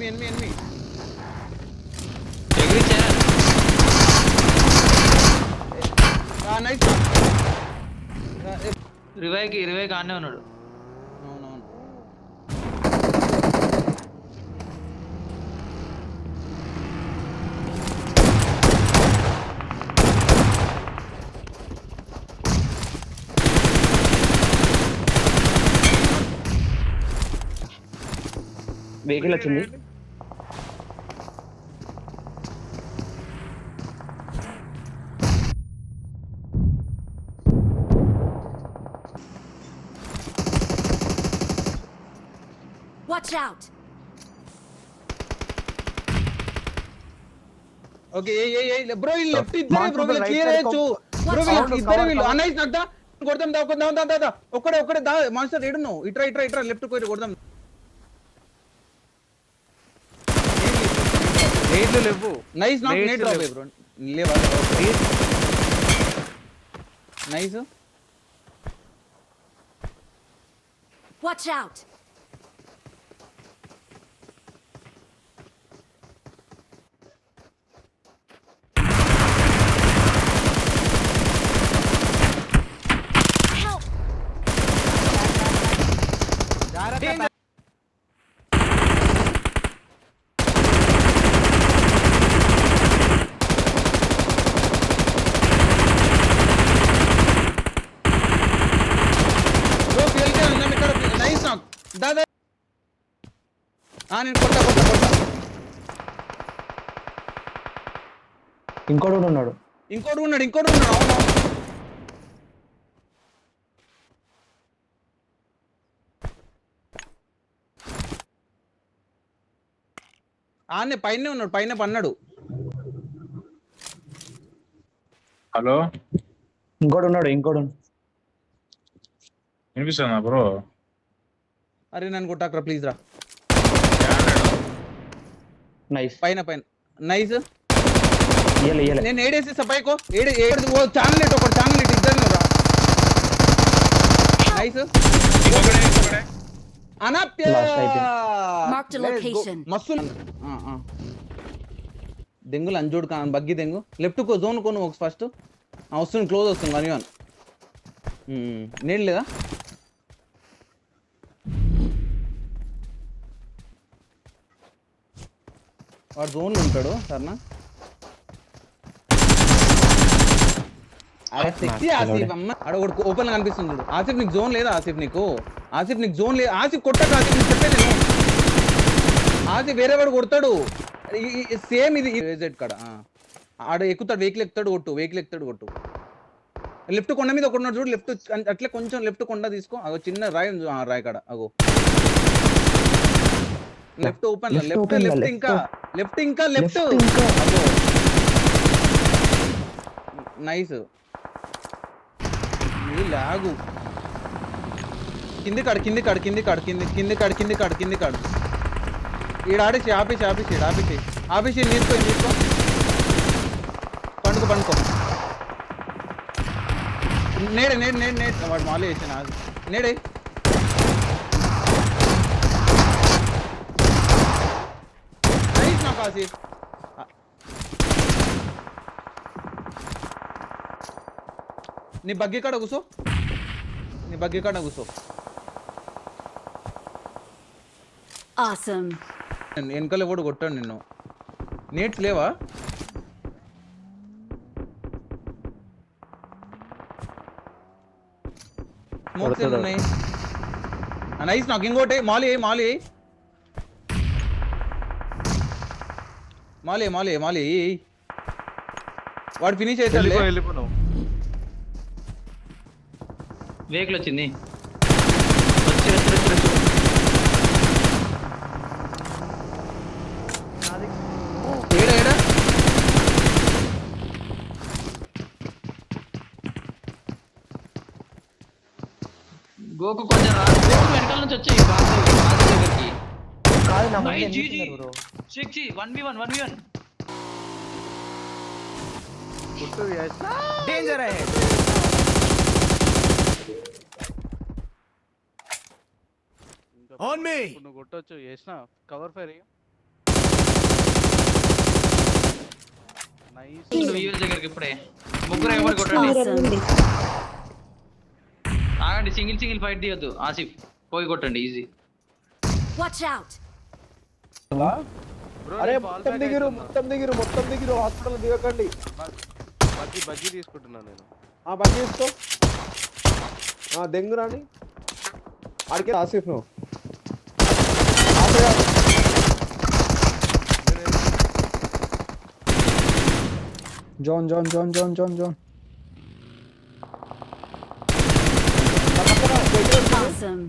Enemy nice రివైకి ఆనే ఉన్నాడు. అవునవును వెహికల్ వచ్చింది. Watch out! ఓకే ఏ బ్రో ఈ లెఫ్ట్ ఇద్దరే బ్రో వీళ్ళు క్లియర్ అయ్యొచ్చు బ్రో వీళ్ళు ఇద్దరే వీళ్ళు నైస్ నగ్దా కొడదాం దా ఒక్కడే దా మాస్టర్ ఏడును ఇట్రా లెఫ్ట్ పోయి కొడదాం. రేట్లు లేవు. నైస్ నాక్ నేట్ డ్రాప్ బ్రో లేవా nice Watch out! Help! Bro fail గా ఉన్నాం ఇక్కడ నైస్ నాక్ దాదా నేను కొడతా ఇంకోటి కూడా ఉన్నాడు. ఇంకోటి ఉన్నాడు అవును ఆనే పైనే ఉన్నాడు పైన పన్నాడు. హలో ఇంకోటి ఉన్నాడు. వినిపిస్తుందా బ్రో? అరే నన్ను కొట్టాకరా ప్లీజ్ రా. నైస్. పైన నైస్ ఇయ్యలే నేను ఏడేసేసా పైకో ఏడు ఛానల్ ఇటు ఒకటి ఛానల్ ఇటు ఇద్దరు రా. నైస్ అనప్య Marked a location. మస్తు దెంగులు అంజోడు కా బగ్గి దెంగు లెఫ్ట్ కో జోన్ కొను ఒక ఫస్ట్ వస్తుంది క్లోజ్ వస్తుంది 1v1 నేను లేదా వాడు జోన్లో ఉంటాడు సరేనా. అరే సెక్సీ ఆసిఫ్ అమ్మ అక్కడ ఒకటి ఓపెన్ కనిపిస్తుంది చూడు. ఆసిఫ్ నీకు జోన్ లేదా? ఆసిఫ్ నీకు జోన్ లేదు. ఆసిఫ్ కొట్టక ఆసిఫ్ నీకు చెప్పేది నేను. ఆసిఫ్ వేరే వాడు కొడతాడు సేమ్ ఇది రేజెడ్ కాడ ఆడ ఎక్కుతాడు వెహికల్ ఎక్కుతాడు కొట్టు లెఫ్ట్ కొండ మీద ఒకటి చూడు. లెఫ్ట్ అట్లే కొంచెం లెఫ్ట్ కొండ తీసుకో. అగో చిన్న రాయి ఉంది రాయి కాడ అగో లెఫ్ట్ ఓపెన్ లెఫ్ట్ ఇంకా లెఫ్ట్ అగో నైస్ లాగు కింది కాడు ఈడ ఆడేసి ఆపేసి తీసుకో పండుకో నేడే వాడు మాలే వేసాను నేడే నైస్ నాకు ఆసిఫ్. నీ బగ్గి కాడ కూసో Awesome. వెనకాల కూడా కొట్టాడు నిన్ను. నేట్స్ లేవా? స్మోక్స్ ఉన్నాయి. నైస్ నాకు ఇంకోటి మాలి వాడు ఫినిష్ అవుతాడు. వెళ్ళిపోను. వెహికల్ వచ్చింది. ఏడా గోకు కొంచెం వెనకాల నుంచి వచ్చాయి దగ్గరికి. కాదు నా Nice, ముందు GG. ఎందుకున్నారు బ్రో? 1v1 डेंजर है. On me. నువ్వు కొట్టొచ్చు చేసిన కవర్ ఫైర్. యూఎస్ దగ్గరికి ఇప్పుడే ముగ్గురు ఎగబడి కొట్టండి. Awesome. ఆగండి, సింగిల్ ఫైట్ తీయొద్దు. ఆసిఫ్ పోయి కొట్టండి, ఈజీ. Watch out. అరే మొత్తం దిగిరు హాస్పిటల్ దిగకండి. బజ్జీ తీసుకుంటున్నాను నేను. బజ్జీ తీసుకో. దెంగు రాని ఆడికే ఆసిఫ్ నువ్వు జోన్ Awesome.